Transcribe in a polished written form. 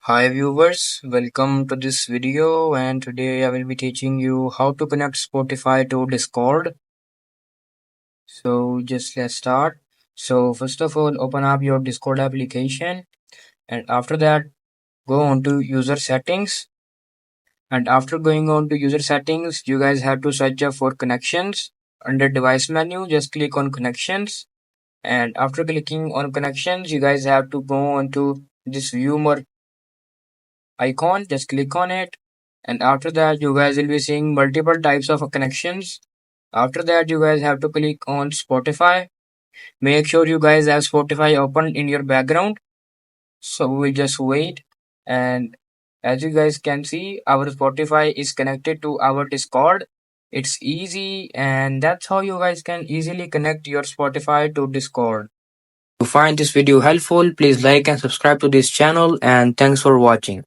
Hi viewers, welcome to this video and today I will be teaching you how to connect Spotify to Discord. So just let's start. So first of all, open up your Discord application and after that go on to user settings, and after going on to user settings you guys have to search up for connections. Under device menu just click on connections, and after clicking on connections you guys have to go on to this view more icon, just click on it, and after that you guys will be seeing multiple types of connections. After that you guys have to click on Spotify. Make sure you guys have Spotify open in your background, so we just wait. And as you guys can see, our Spotify is connected to our Discord. It's easy, and that's how you guys can easily connect your Spotify to Discord. If you find this video helpful, please like and subscribe to this channel, and thanks for watching.